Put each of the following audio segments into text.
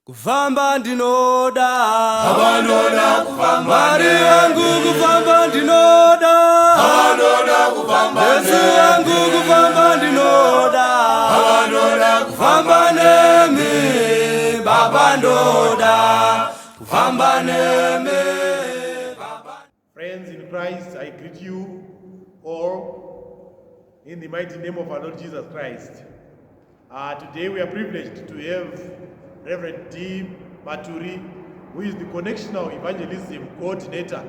Kufamba ndinoda, Abandona kufamba Mari yangu kufamba ndinoda, Abandona kufamba Yesu yangu kufamba ndinoda, Abandona kufamba nemi Baba ndoda, kufamba nemi Baba. Friends in Christ, I greet you all in the mighty name of our Lord Jesus Christ. Today we are privileged to have Reverend D. Maturi, who is the Connectional Evangelism Coordinator,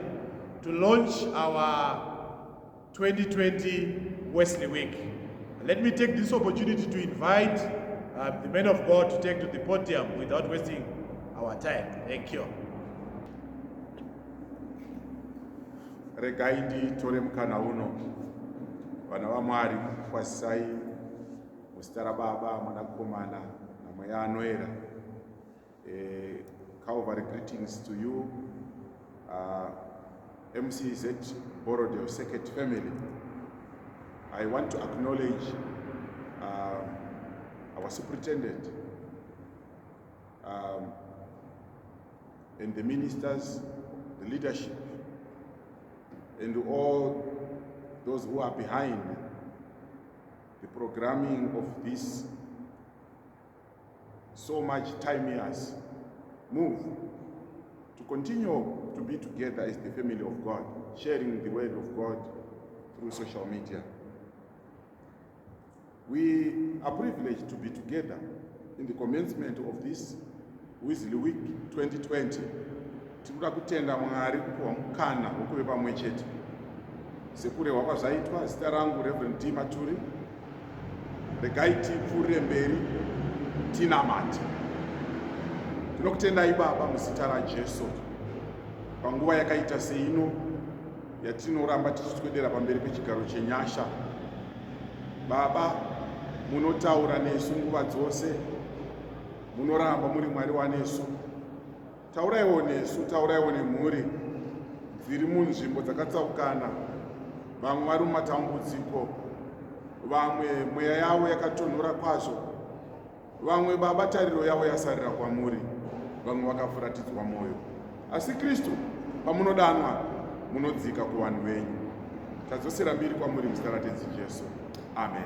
to launch our 2020 Wesley Week. Let me take this opportunity to invite the men of God to take to the podium without wasting our time. Thank you. Regai nditore mukana uno vana vaMwari kwasai muzita raBaba Mwanakomana naMweya Anoera. Calvary greetings to you, MCZ Borodeo Second family. I want to acknowledge our superintendent and the ministers, the leadership, and all those who are behind the programming of this so much time years move to continue to be together as the family of God, sharing the word of God through social media. We are privileged to be together in the commencement of this Wesley Week 2020. Tikuda kutenda Mwari kupuwa mukana wekuve pamwe chete sekurehwa kwazvaitwa. Zita rangu Reverend D. Maturi. Regai tipfuurire mberi tinamate. Tinokutendai Baba muzita raJesu panguva yakaita seino yatinoramba tichitwedera pamberi pechigaro chenyasha. Baba, munotaura nesu nguva dzose, munoramba muri Mwari wanesu. Tauraiwo nesu, tauraiwo nemhuri dziri munzvimbo dzakatsaukana, vamwe vari mumatambudziko, vamwe mweya yavo yakatonhora kwazvo, vamwe Baba tariro yavo yasarira kwamuri, vamwe vakafuratidzwa mwoyo. Asi Kristu pamunodanwa munodzika kuvanhu venyu. Tadzosera mbiri kwamuri muzita raTenzi Jesu. Amen.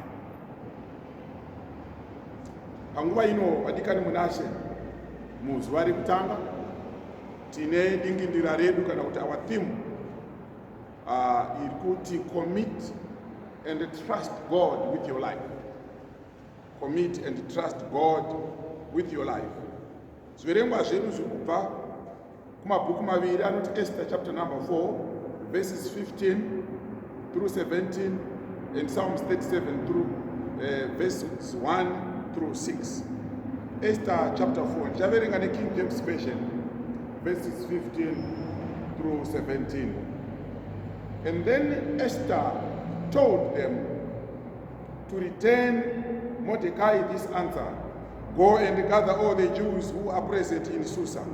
Panguva ino vadikani munashe, muzuva rekutanga tine dingindira redu kana kuti our theme iri kuti commit and trust God with your life. Commit and trust God with your life. Zviverengwa zvedu zviri kubva kumabhuku maviri anoti Esther chapter number 4 verses 15 through 17 and Psalms 37 through verses 1 through 6. Esther chapter 4 ndichaverenga neKing James version verses 15 through 17. And then Esther told them to return Mordecai this answer: go and gather all the Jews who are present in Susa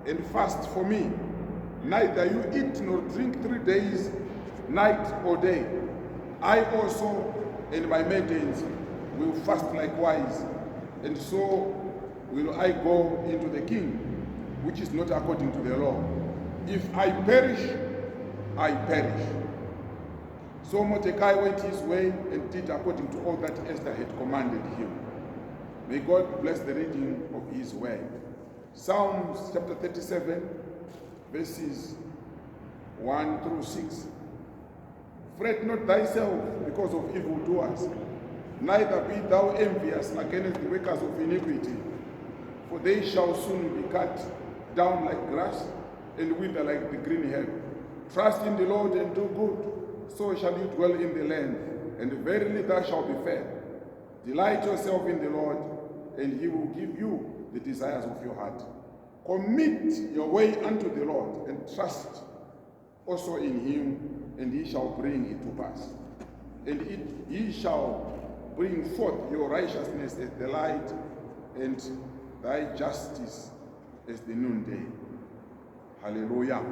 and fast for me. Neither you eat nor drink 3 days, night or day. I also and my maidens will fast likewise, and so will I go into the king, which is not according to the law. If I perish, I perish. So Mordecai went his way and did according to all that Esther had commanded him. May God bless the reading of his word. Psalms chapter 37, verses 1 through 6. Fret not thyself because of evildoers, neither be thou envious against the workers of iniquity, for they shall soon be cut down like grass and wither like the green herb. Trust in the Lord and do good, so shall you dwell in the land, and verily thou shalt be fed. Delight yourself in the Lord, and he will give you the desires of your heart. Commit your way unto the Lord, and trust also in him, and he shall bring it to pass. And he shall bring forth your righteousness as the light, and thy justice as the noonday. Hallelujah.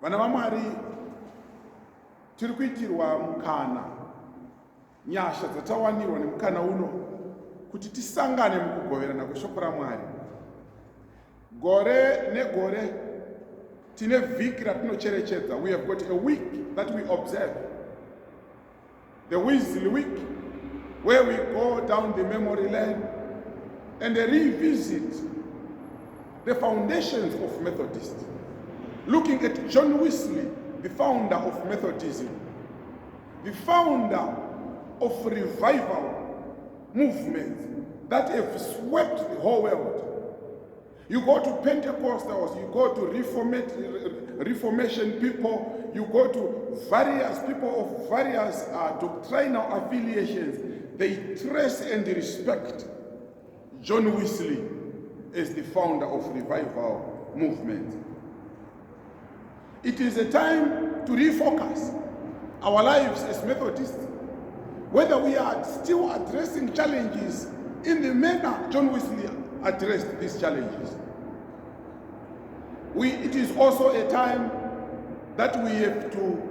Vana vaMwari, tiri kuitirwa mukana, nyasha dzatawanirwa nemukana uno kuti tisangane mukugoverana kweshoko raMwari. Gore negore tine vhiki ratinocherechedza. We have got a week that we observe, the Wesley week, where we go down the memory lane and revisit the foundations of Methodists, looking at John Wesley, the founder of Methodism, the founder of revival movements that have swept the whole world. You go to Pentecostals, you go to Reformation people, you go to various people of various doctrinal affiliations. They trace and respect John Wesley as the founder of revival movement. It is a time to refocus our lives as Methodists, whether we are still addressing challenges in the manner John Wesley addressed these challenges. It is also a time that we have to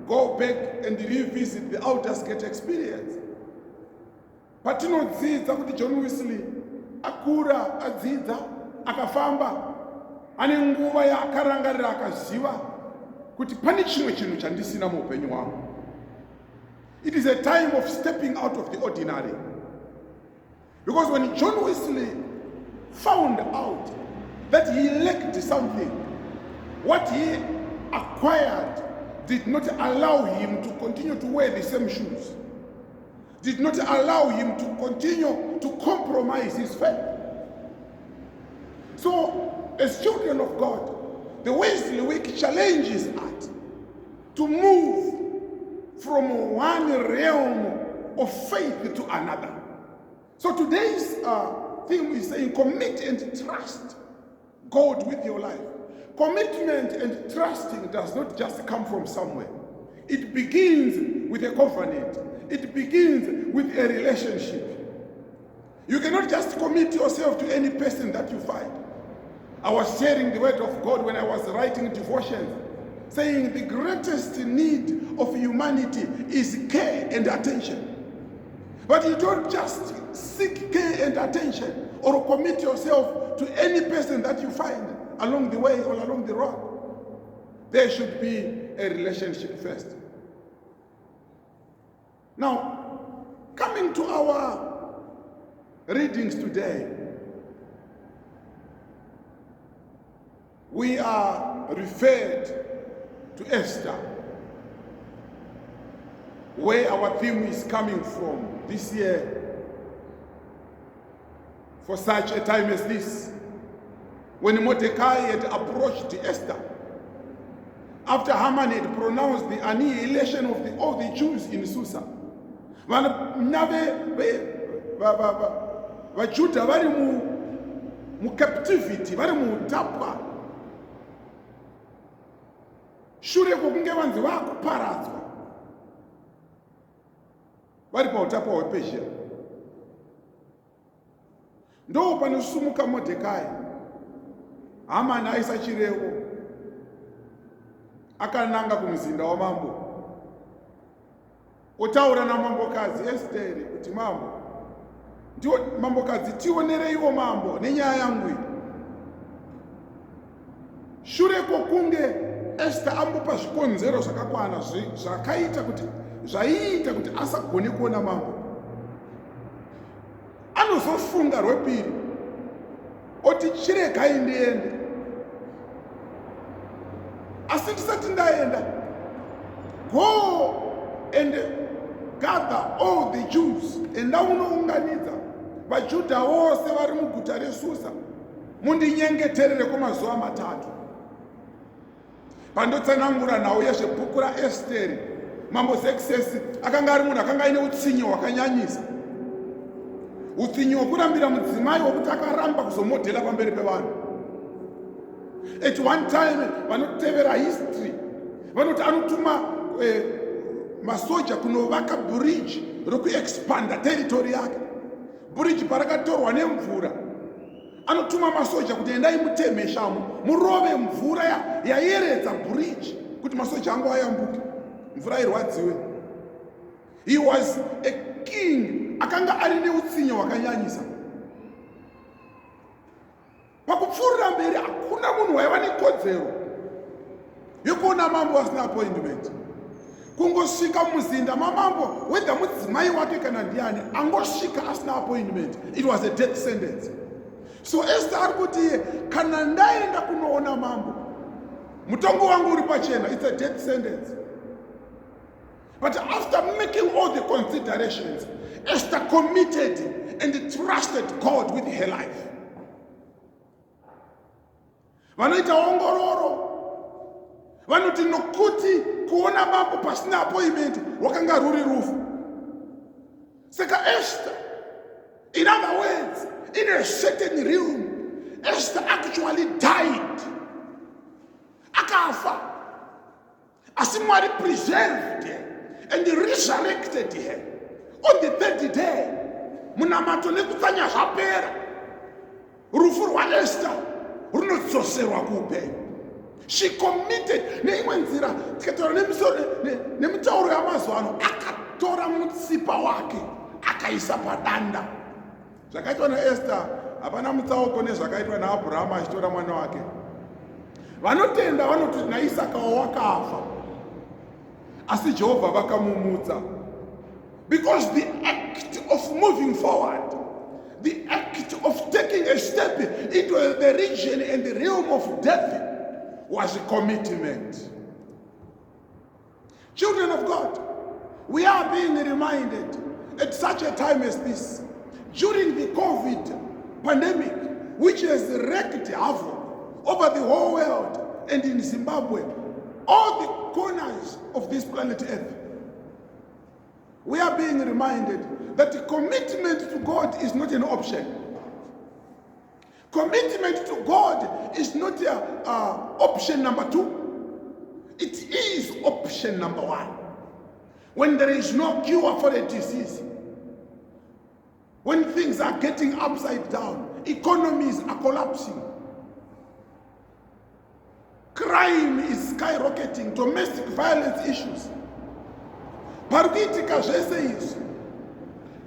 go back and revisit the Outers Gate experience. Patinodzidza kuti John Wesley akura adzidza akafamba ane nguva yaakarangarira akaziva kuti pane chimwe chinhu chandisina muupenyu hwangu. It is a time of stepping out of the ordinary. Because when John Wesley found out that he lacked something, what he acquired did not allow him to continue to wear the same shoes, did not allow him to continue to compromise his faith. So, as children of God, the Wesley Week challenges us to move from one realm of faith to another. So today's theme is saying commit and trust God with your life. Commitment and trusting does not just come from somewhere. It begins with a covenant. It begins with a relationship. You cannot just commit yourself to any person that you find. I was sharing the word of God when I was writing devotions, saying the greatest need of humanity is care and attention. But you don't just seek care and attention or commit yourself to any person that you find along the way or along the road. There should be a relationship first. Now, coming to our readings today, we are referred to Esther, where our theme is coming from this year. For such a time as this, when Mordecai had approached Esther, after Haman had pronounced the annihilation of all the Jews in Susa, vaJudha vari mu captivity, vari muutapwa, shure kwokunge vanzi vakuparadzwa vari pautapwa hwePezhia, ndo panosumuka Mordecai. Hamani aisachirevo, akananga kumuzinda wamambo, otaura namambokadzi Esteri kuti mambo, ndiwo mambokadzi tionereiwo mambo nenyaya yangu iyi. Shure kwokunge Esther ambopa zvikonzero zvakakwana zvakaita kuti asagone kuona mambo, anozofunga rwepiri oti chiregai ndiende, asi ndisati ndaenda, go and gather all the Jews, enda unounganidza vaJudha vose vari muguta reSusa, mundinyengeterere kwamazuva 3. Pandotsanangura nhau yezvebhuku raEsteri, mambo Xerxes akanga ari munhu akanga aine utsinye hwakanyanyisa, utsinye hwokurambira mudzimai wokuti akaramba kuzomodhela pamberi pevanhu. At one time, vanotevera history vanoti anotuma masoja kunovaka bridge rokuexpanda territory yake. Bridge parakatorwa nemvura, anotuma masoja kuti endai mutemheshamo murove mvura yayeredza bridge kuti masoja angu ayambuke, mvura irwadziwe. He was a king akanga ari neutsinye hwakanyanyisa. Pakupfuurira mberi hakuna munhu waiva nekodzero yekuona mambo asina appointment. Kungosvika muzinda mamambo, whether mudzimai wake kana ndiani, angosvika asina appointment. It was a death sentence. So Esther ari kuti kana ndaenda kunoona mambo, mutongo wangu uri pachena, it's a death sentence. But after making all the considerations, Esther committed and trusted God with her life. Vanoita ongororo, vanoti nokuti kuona mambo pasina appointment wakanga ruri rufu. Saka Esther, in other words, in a certain realm, Esther actually died. Akafa. As Mwari preserved her and resurrected her. On the third day, munamato nekutanya zvapera. Rufu rwa Esther runodzoserwa kuupenyu. She committed neimwe nzira tikatora nemitauro yamazuva ano, akatora mutsipa wake akaisa padanda. Zvakaitwa naEsther hapana mutsauko nezvakaitwa naAbhurahama achitora mwana wake. Vanotenda vanoti naIsaka wakafa, asi Jehovha vakamumutsa. Because the act of moving forward, the act of taking a step into the region and the realm of death was a commitment. Children of God, we are being reminded at such a time as this, during the COVID pandemic, which has wreaked havoc over the whole world and in Zimbabwe, all the corners of this planet Earth, we are being reminded that the commitment to God is not an option. Commitment to God is not option number 2. It is option number 1. When there is no cure for a disease, when things are getting upside down, economies are collapsing, crime is skyrocketing, domestic violence issues. Parikuitika zvese izvi,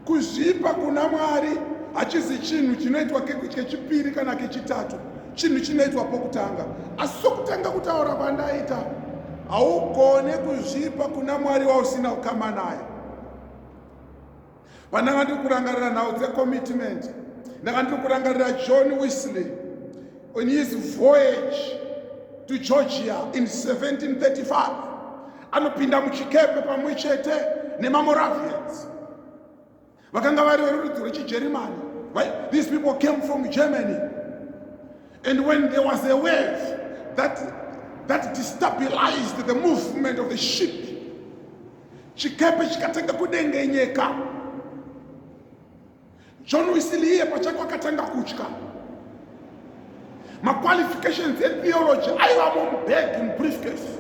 kuzvipa kuna Mwari hachizi chinhu chinoitwa kechipiri kana kechitatu, chinhu chinoitwa pokutanga. Asi sokutanga kutaura kwandaita, haugone kuzvipa kuna Mwari wausina kukama naye. Pandanga ndiri kurangarira nhau dzecommitment, ndanga ndiri kurangarira John Wesley on his voyage to Georgia in 1735. Anopinda muchikepe pamwe chete neMamoravians. Vakanga vari verudzi rwechiJeremani. These people came from Germany. And when there was a wave that destabilized the movement of the ship, chikepe chikatanga kudengenyeka. John Wesley iye pachako akatanga kutya. Ma-qualifications in theology aivamo mubag in briefcase.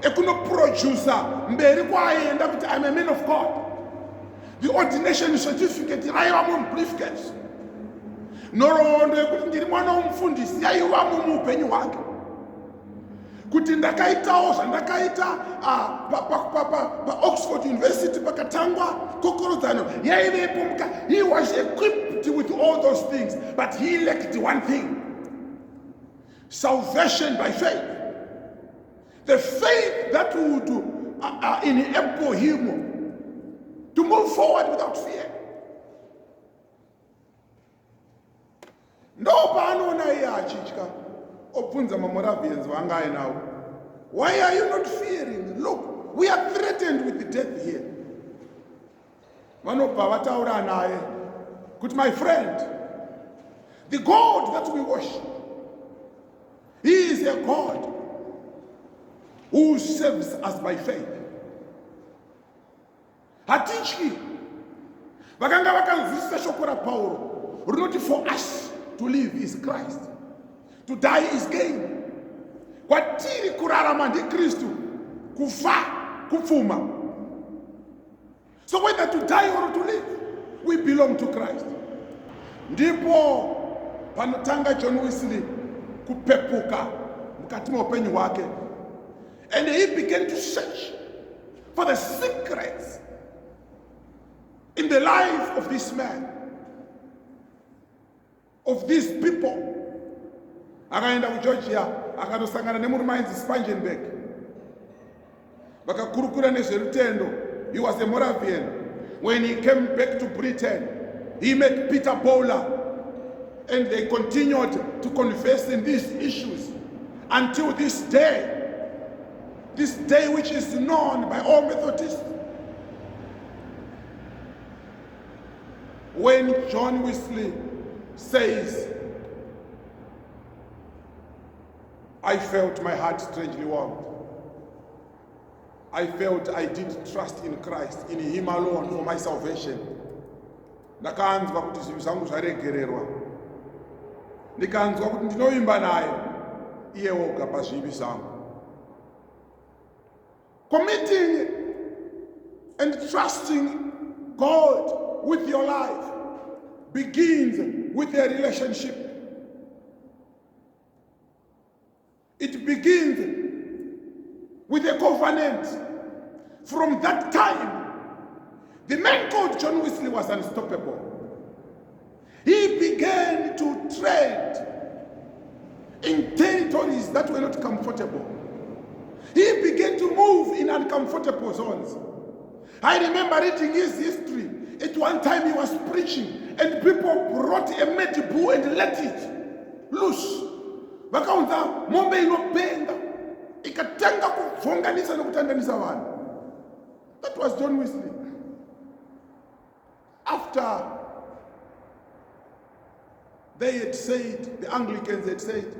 Ekunoproducer mberi kwaenda kuti I'm a man of God. The ordination certificate yaivamo mubriefcase. Nhoroondo yekuti ndiri mwana womufundisi yaivamo muupenyu hwake. Kuti ndakaitawo zvandakaita paOxford University pakatangwa kokorodzano yaivepo muka. He was equipped with all those things, but he lacked one thing: salvation by faith. The faith that would enable him to move forward without fear. Ndo paanoona iye achitya obvunza maMoravians vanga ainawo, why are you not fearing? Look, we are threatened with death here. Vanobva vataura naye kuti, my friend, the God that we worship, he is a God who saves us by faith. Hatityi. Vakanga vakanzwisisa shoko raPauro rinoti, for us to live is Christ, to die is gain. Kwatiri kurarama ndiKristu, kufa kupfuma. So whether to die or to live, we belong to Christ. Ndipo panotanga John Wesley kupepuka mukati meupenyu hwake. And he began to search for the secrets in the life of this man, of these people. Akaenda kuGeorgia akatosangana nemurume ainzi Spangenberg, vakakurukura nezverutendo. He was a Moravian. When he came back to Britain, he met Peter Bowler, and they continued to converse in these issues until this day which is known by all Methodists. When John Wesley says, I felt my heart strangely warmed. I felt I did trust in Christ, in him alone for my salvation. Ndakanzwa kuti zvinhu zvangu zvaregererwa. Ndikanzwa kuti ndinoimba naye iye woga pazvivi zvangu. Committing and trusting God with your life begins with a relationship. It begins with a covenant. From that time, the man called John Wesley was unstoppable. He began to tread in territories that were not comfortable. He began to move in uncomfortable zones. I remember reading his history. At one time he was preaching and people brought a mad bull and let it loose. Vakaunza mombe inopenga ikatanga kuvhonganisa nokutandanisa vanhu. That was John Wesley. After they had said, the Anglicans had said,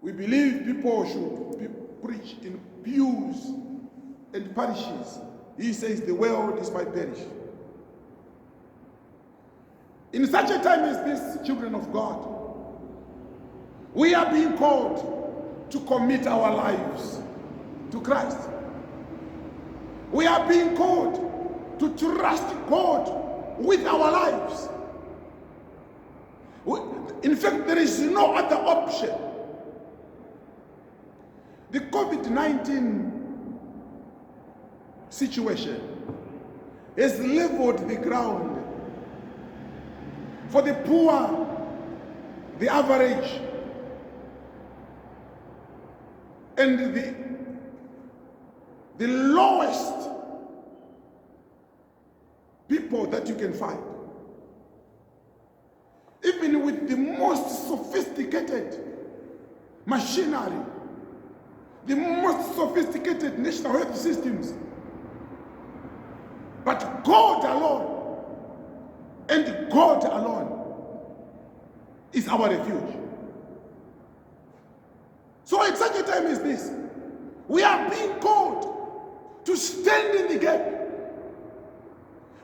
we believe people should preach in pews and parishes. He says the world is my parish. In such a time as this, children of God, we are being called to commit our lives to Christ. We are being called to trust God with our lives. In fact, there is no other option. The COVID-19 situation has leveled the ground for the poor, the average, and the lowest people that you can find. Even with the most sophisticated machinery, the most sophisticated national health systems, but God alone, and God alone, is our refuge. So at such a time as this, we are being called to stand in the gap.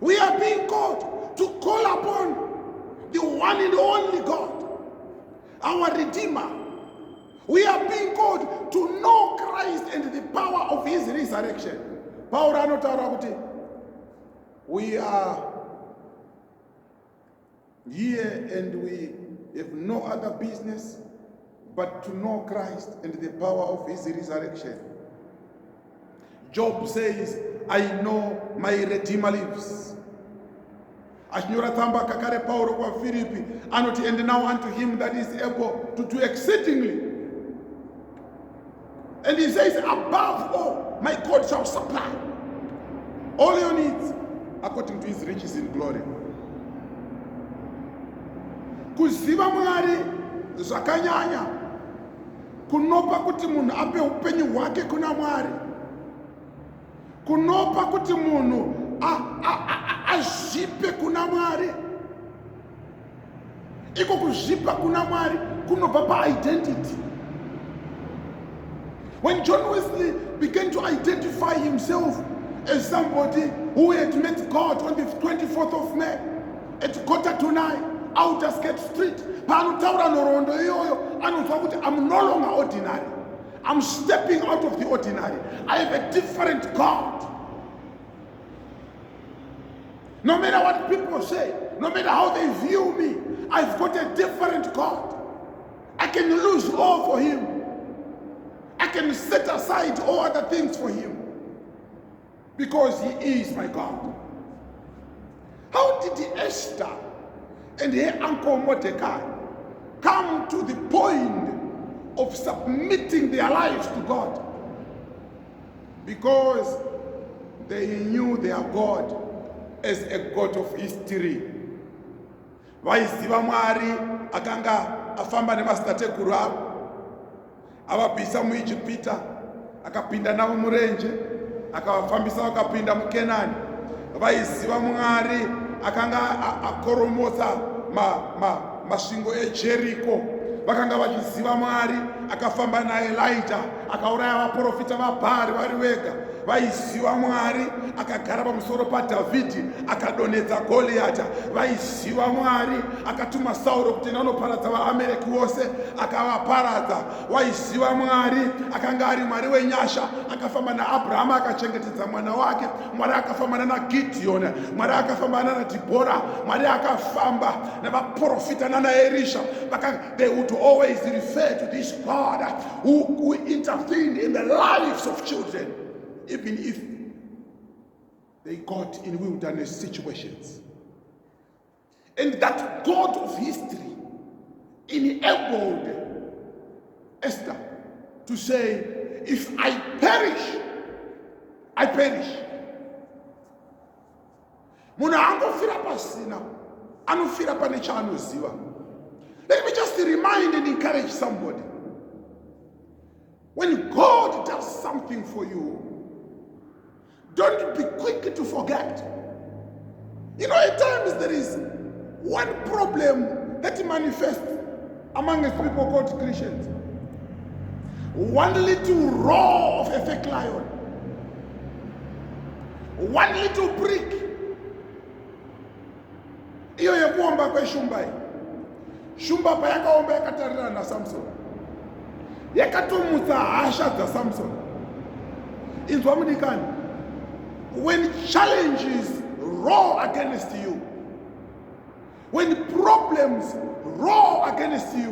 We are being called to call upon the one and only God, our Redeemer. We are being called to know Christ and the power of his resurrection. Paul anotaura kuti we are here and we have no other business but to know Christ and the power of his resurrection. Job says, I know my Redeemer lives. Ashinyora tsamba kakare Paulo kwa Filipi anoti, and now unto him that is able to do exceedingly. And he says, above all, my God shall supply all your needs according to his riches in glory. Kuziva Mwari zvakanyanya kunopa kuti munhu ape upenyu hwake kuna Mwari, kunopa kuti munhu azvipe kuna Mwari. Iko kuzvipa kuna Mwari kunobva pa-identity. When John Wesley began to identify himself as somebody who had met God on the 24th of May at 8:45 Outersgate Street, paanotaura nhoroondo iyoyo anonzwa kuti I'm no longer ordinary. I'm stepping out of the ordinary. I have a different God. No matter what people say, no matter how they view me, I've got a different God. I can lose all for him. I can set aside all other things for him. because he is my God. How did Esther and her uncle Mordecai come to the point of submitting their lives to God? Because they knew their God as a God of history. Vaiziva Mwari akanga afamba nemadzitateguru avo, avabvisa muIjipita, akapinda navo murenje, akavafambisa vakapinda muKenani. Vaiziva Mwari akanga akoromotsa masvingo eJeriko. Vakanga vachiziva Mwari akafamba naElijah akauraya vaprofita vaBhaari vari vega. Vaiziva Mwari akagara pamusoro paDhavhidhi akadonedza Goliata. Vaiziva Mwari akatuma Sauro kuti anoparadza vaAmereki vose akavaparadza. Vaiziva Mwari akanga ari Mwari wenyasha, akafamba naAbhurahama akachengetedza mwana wake. Mwari akafamba naGidheoni, Mwari akafamba naDhibhora, Mwari akafamba navaprofita nanaErisha. They would always refer to this God who intervened in the lives of children, even if they got in wilderness situations. And that God of history enabled Esther to say, if I perish, I perish. Muna angofira pasina, anofira pane chaanoziva. Let me just remind and encourage somebody. When God does something for you, don't be quick to forget. You know, at times there is one problem that manifests among us people called Christians. One little roar of a fake lion. One little brick. Iyo yekuomba kwe Shumbai. Shumba pa yakaomba yakatarira na Samson. Yakatumutsa hasha za Samson. Inzwa mudikani. When challenges roar against you, when problems roar against you,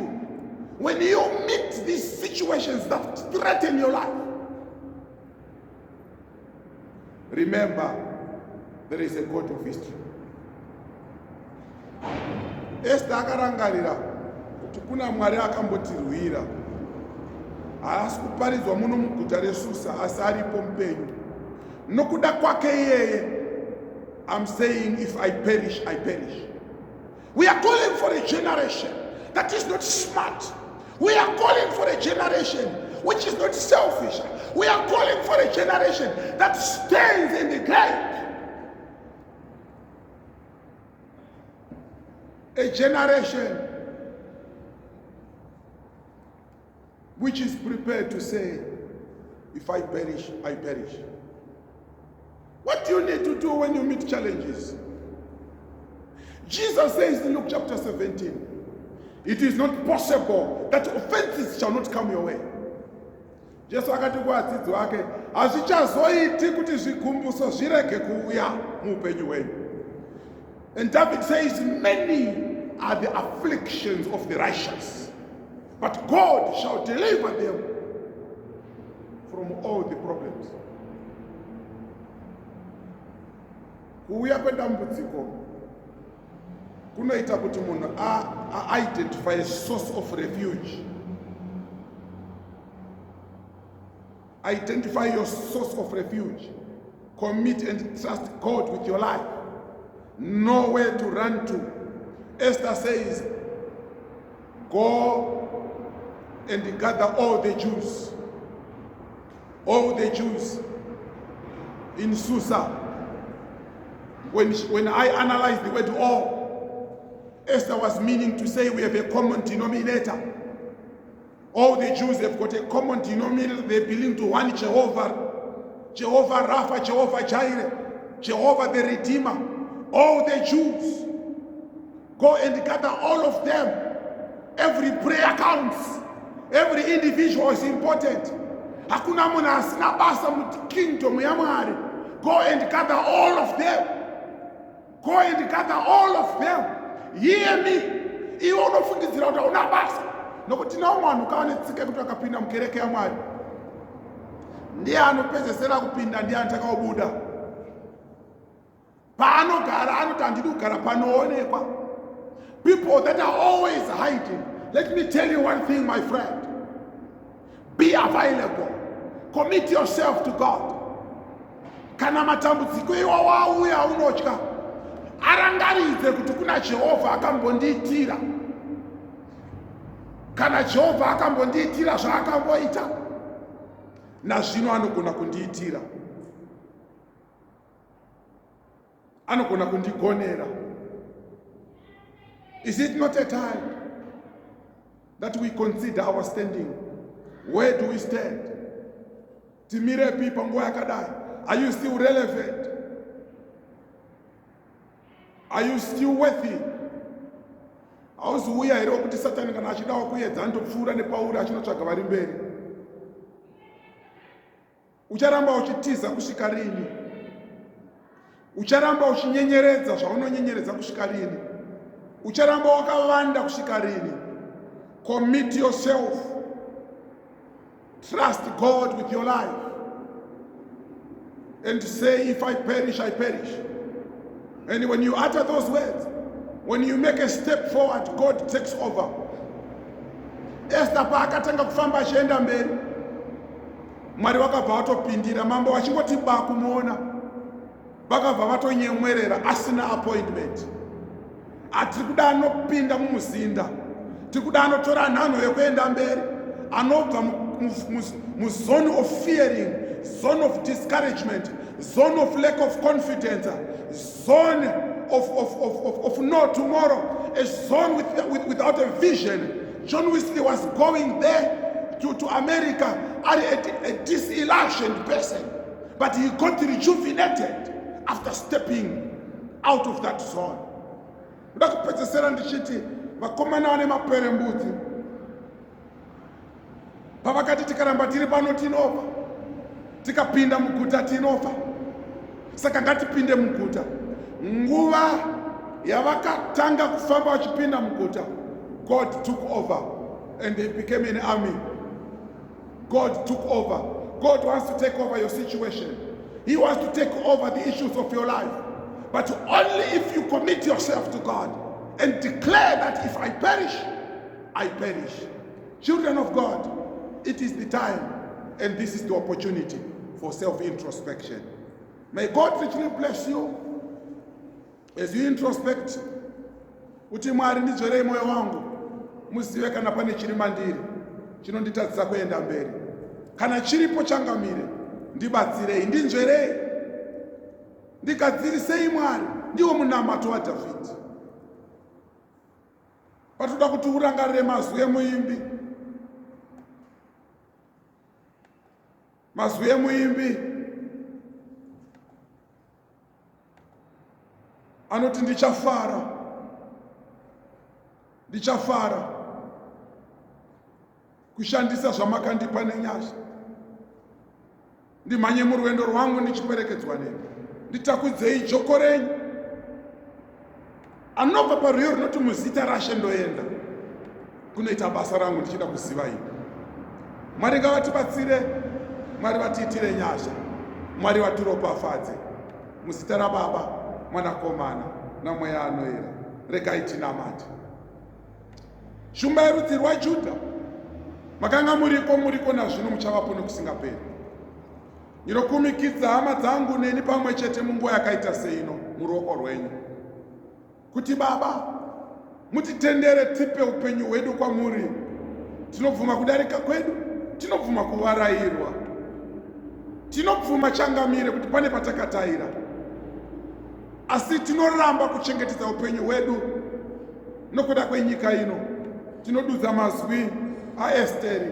when you meet these situations that threaten your life, remember there is a God of history. Esther akarangarira kuti kuna Mwari akambotirwira, haasi kuparidzwa muno muguta reSusa, asi aripo mupenyu. Nokuda kwake yeye, I'm saying, if I perish, I perish. We are calling for a generation that is not smart. We are calling for a generation which is not selfish. We are calling for a generation that stands in the gap. A generation which is prepared to say, if I perish, I perish. What do you need to do when you meet challenges? Jesus says in Luke chapter 17, it is not possible that offenses shall not come your way. Jesu akati kuwadzidzi wake, hazvichazoiti kuti zvigumbuso zvirege kuuya muupenyu hwenyu. And David says, many are the afflictions of the righteous, but God shall deliver them from all the problems. Kuuya kwedambudziko kunoita kuti munhu identify a source of refuge. Identify your source of refuge. Commit and trust God with your life. Know where to run to. Esther says, go and gather all the Jews in Susa. When I analyze the word all, Esther was meaning to say we have a common denominator. All the Jews have got a common denominator. They belong to one Jehovah. Jehovah Rapha, Jehovah Jireh, Jehovah the Redeemer. All the Jews. Go and gather all of them. Every prayer counts. Every individual is important. Hakuna munhu asina basa mu kingdom ya Mwari. Go and gather all of them. Go and gather all of them. Hear me. Iwe unofungidzira kuti una basa. Nokuti nawo mwana ukaonetsike kuti akapinda mukereke ya Mwari. Ndiye anopedzesera kupinda, ndiye anotaka kubuda. paanogara anoti handidi kugara panoonekwa. People that are always hiding. Let me tell you one thing, my friend. Be available. Commit yourself to God. Kana matambudziko iwawo auya unotya, arangaridze kuti kuna Jehovha akambondiitira. Kana Jehovha akambondiitira zvaakamboita, nazvino anogona kundiitira. Anogona kundigonera. Is it not a time that we consider our standing? Where do we stand? Timire pipa nguwa yakadai. Are you still relevant? Are you still worthy? Auzuya here kuti Satani kana achidawo kuedza andopfuura nepauri achinotsvaga vari mberi. Ucharamba uchitiza kusvika rini? Ucharamba uchinyenyeredza zvaunonyenyeredza kusvika rini? Ucharamba wakavanda kusvika rini? Commit yourself. Trust God with your life. And say, if I perish, I perish. And when you utter those words, when you make a step forward, God takes over. Esther paakatanga kufamba achienda mberi, Mwari vakabva vatopindira, mambo vachingoti ba kumuona, vakabva vatonyemwerera asina appointment. Atiri kuda anopinda mumuzinda, tiri kuda anotora nhano yekuenda mberi, anobva zone of fearing, zone of discouragement, zone of lack of confidence, zone of no tomorrow, a zone without a vision. John Wesley was going there to America as a disillusioned person, but he got rejuvenated after stepping out of that zone. Ndakupedzesera ndichiti vakomana vane maperembudzi pavakati tikaramba tiri pano tinofa, tikapinda muguta tinofa. Saka ngatipinde muguta. Nguva yavakatanga kufamba vachipinda muguta, God took over and they became an army. God took over. God wants to take over your situation. He wants to take over the issues of your life. But only if you commit yourself to God and declare that if I perish, I perish. Children of God, it is the time and this is the opportunity for self-introspection. May God richly bless you as you introspect. Uti Mwari ndizverei moyo wangu, muzive kana pane chiri mandiri chinonditadzisa kuenda mberi. Kana chiripo changamire, ndibatsirei, ndinzverei, ndigadzirisei Mwari. Ndiwo munamato waDhavhidhi. Patoda kuti urangarire mazwi emuimbi. Mazwi emuimbi anoti ndichafara kushandisa zvamakandipa nenyasha, ndimhanye murwendo rwangu ndichiperekedzwa nemi, nditakudzei joko renyu. Anobva parwiyo runoti muzita rashe ndoenda, kunoita basa rangu ndichida kuziva imi. Mwari ngavatibatsire, Mwari vatiitire nyasha, Mwari vatiropafadze. Muzita raBaba, Mwanakomana naMweya anoyera. Regai tinamate. Shumba yerudzi rwaJudha, makanga muriko nazvino muchavapo nokusingaperi. Ndinokumikidza hama dzangu neni pamwe chete munguva yakaita seino muruoko rwenyu, kuti Baba mutitendere tipe upenyu hwedu kwamuri. Tinobvuma kudarika kwedu, tinobvuma kuvarayirwa, tinobvuma changamire kuti pane patakataira, asi tinoramba kuchengetedza upenyu hwedu nokuda kwenyika ino. Tinodudza mazwi aEsteri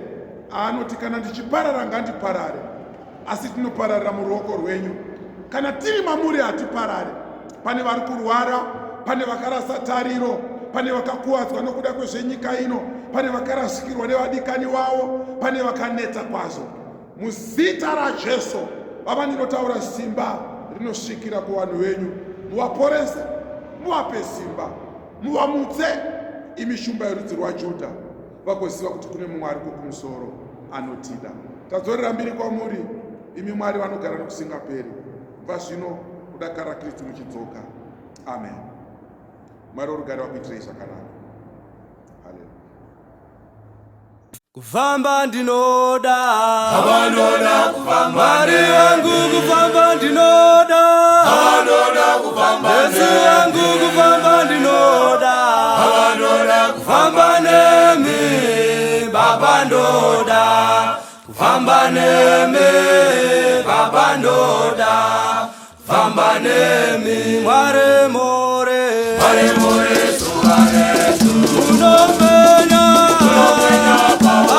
aanoti kana ndichiparara ngandiparare, asi tinopararira muruoko rwenyu. Kana tiri mamuri hatiparare. Pane vari kurwara, pane vakarasa tariro, pane vakakuwadzwa nokuda kwezvenyika ino, pane vakarasikirwa nevadikani wavo, pane vakaneta kwazvo. Muzita raJesu, Baba, ndinotaura simba rinosvikira kuvanhu venyu. Muvaporese, muvape simba, muvamutse, imi shumba yerudzi rwaJudha, vagoziva kuti kune mumwe ari kumusoro anotida. Tadzorera mbiri kwamuri, imi Mwari vanogara nokusingaperi. Kubva zvino kudakara Kristu muchidzoka. Amen. Mwari urugare wakuitirei zvakanaka. Haleluya. Kufamba ndinoda, Abandona kufamba. Mwari wangu kufamba ndinoda, Abandona kufamba. Yesu wangu kufamba ndinoda, Abandona kufamba nemi Baba ndoda, kufamba nemi Baba ndoda, kufamba nemi Mwari more, Mwari more suare su. unopenya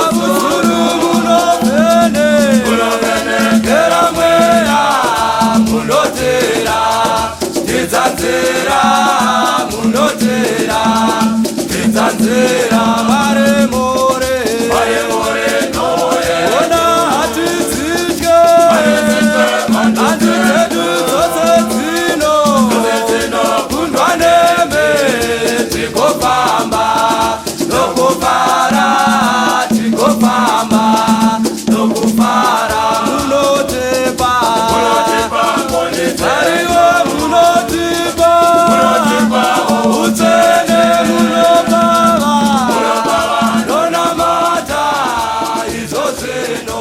abusuru munopene, kera mweya munotera, tidzanzera munotera, tidzanzera Mwari more, ona hatidzitye, hanzi dzedu dzose dzino, kundwa neme tikofamba, nokufara tikofamba, nokufara munotepa, ariwo munotipa, utsene munopava, nonamata izozvino.